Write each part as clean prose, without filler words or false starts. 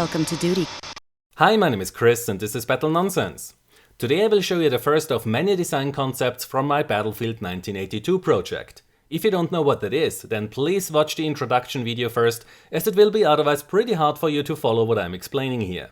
Welcome to Duty. Hi, my name is Chris and this is Battle Nonsense. Today I will show you the first of many design concepts from my Battlefield 1982 project. If you don't know what that is, then please watch the introduction video first, as it will be otherwise pretty hard for you to follow what I'm explaining here.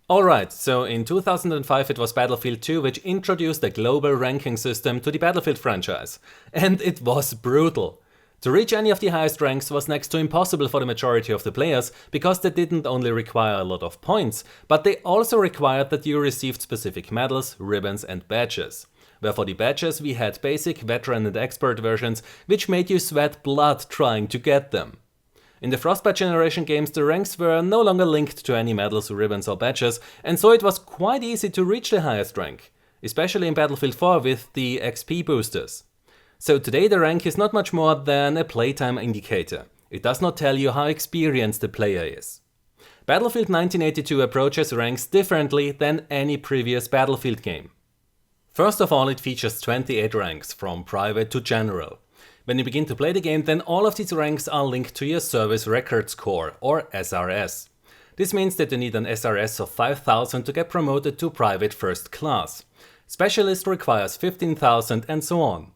Alright, so in 2005 it was Battlefield 2 which introduced a global ranking system to the Battlefield franchise. And it was brutal. To reach any of the highest ranks was next to impossible for the majority of the players, because they didn't only require a lot of points, but they also required that you received specific medals, ribbons and badges. Where for the badges we had basic, veteran and expert versions, which made you sweat blood trying to get them. In the Frostbite generation games the ranks were no longer linked to any medals, ribbons or badges, and so it was quite easy to reach the highest rank, especially in Battlefield 4 with the XP boosters. So today the rank is not much more than a playtime indicator. It does not tell you how experienced the player is. Battlefield 1982 approaches ranks differently than any previous Battlefield game. First of all, it features 28 ranks, from private to general. When you begin to play the game, then all of these ranks are linked to your service record score, or SRS. This means that you need an SRS of 5000 to get promoted to private first class. Specialist requires 15,000 and so on.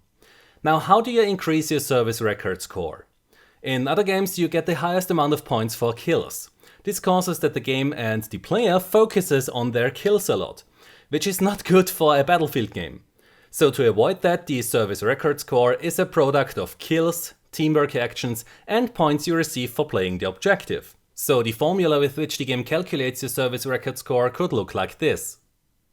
Now, how do you increase your service record score? In other games you get the highest amount of points for kills. This causes that the game and the player focuses on their kills a lot, which is not good for a Battlefield game. So to avoid that, the service record score is a product of kills, teamwork actions and points you receive for playing the objective. So the formula with which the game calculates your service record score could look like this.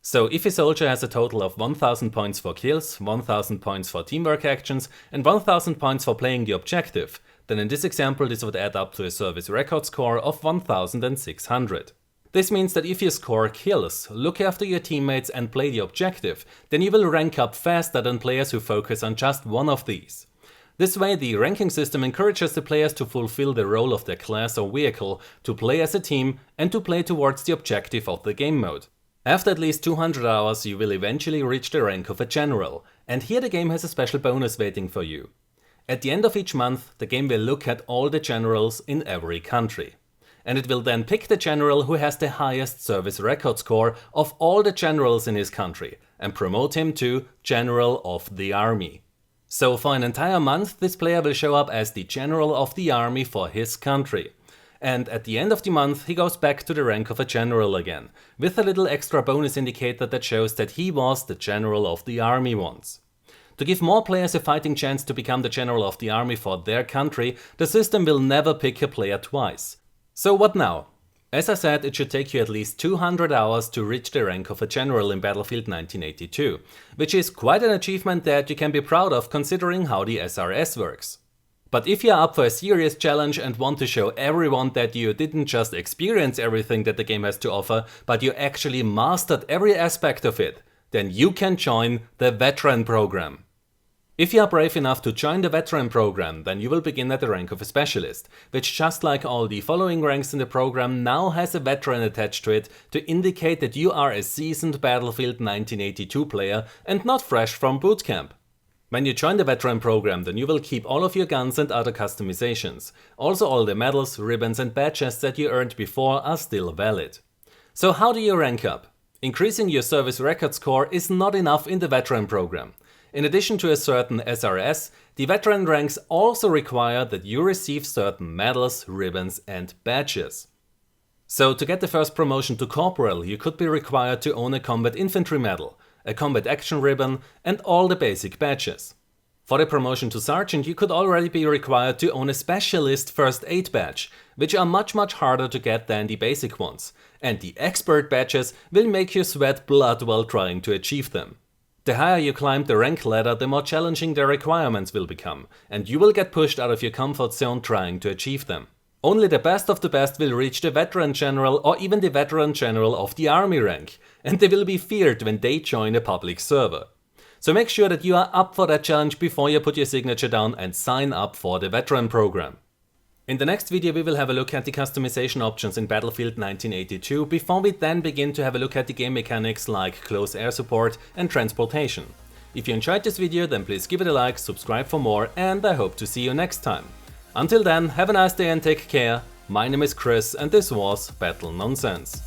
So if a soldier has a total of 1000 points for kills, 1000 points for teamwork actions and 1000 points for playing the objective, then in this example this would add up to a service record score of 1600. This means that if you score kills, look after your teammates and play the objective, then you will rank up faster than players who focus on just one of these. This way the ranking system encourages the players to fulfill the role of their class or vehicle, to play as a team and to play towards the objective of the game mode. After at least 200 hours you will eventually reach the rank of a general, and here the game has a special bonus waiting for you. At the end of each month the game will look at all the generals in every country. And it will then pick the general who has the highest service record score of all the generals in his country and promote him to General of the Army. So for an entire month this player will show up as the General of the Army for his country. And at the end of the month he goes back to the rank of a general again, with a little extra bonus indicator that shows that he was the General of the Army once. To give more players a fighting chance to become the General of the Army for their country, the system will never pick a player twice. So what now? As I said, it should take you at least 200 hours to reach the rank of a general in Battlefield 1982, which is quite an achievement that you can be proud of considering how the SRS works. But if you're up for a serious challenge and want to show everyone that you didn't just experience everything that the game has to offer, but you actually mastered every aspect of it, then you can join the Veteran program. If you are brave enough to join the Veteran program, then you will begin at the rank of a Specialist, which just like all the following ranks in the program now has a Veteran attached to it to indicate that you are a seasoned Battlefield 1982 player and not fresh from boot camp. When you join the Veteran program, then you will keep all of your guns and other customizations. Also all the medals, ribbons and badges that you earned before are still valid. So how do you rank up? Increasing your service record score is not enough in the Veteran program. In addition to a certain SRS, the Veteran ranks also require that you receive certain medals, ribbons and badges. So to get the first promotion to Corporal, you could be required to own a Combat Infantry medal, a Combat Action ribbon and all the basic badges. For the promotion to Sergeant you could already be required to own a Specialist First Aid badge, which are much harder to get than the basic ones, and the Expert badges will make you sweat blood while trying to achieve them. The higher you climb the rank ladder, the more challenging the requirements will become, and you will get pushed out of your comfort zone trying to achieve them. Only the best of the best will reach the Veteran General or even the Veteran General of the Army rank, and they will be feared when they join a public server. So make sure that you are up for that challenge before you put your signature down and sign up for the Veteran program. In the next video we will have a look at the customization options in Battlefield 1982 before we then begin to have a look at the game mechanics like close air support and transportation. If you enjoyed this video then please give it a like, subscribe for more and I hope to see you next time. Until then, have a nice day and take care. My name is Chris and this was Battle Nonsense.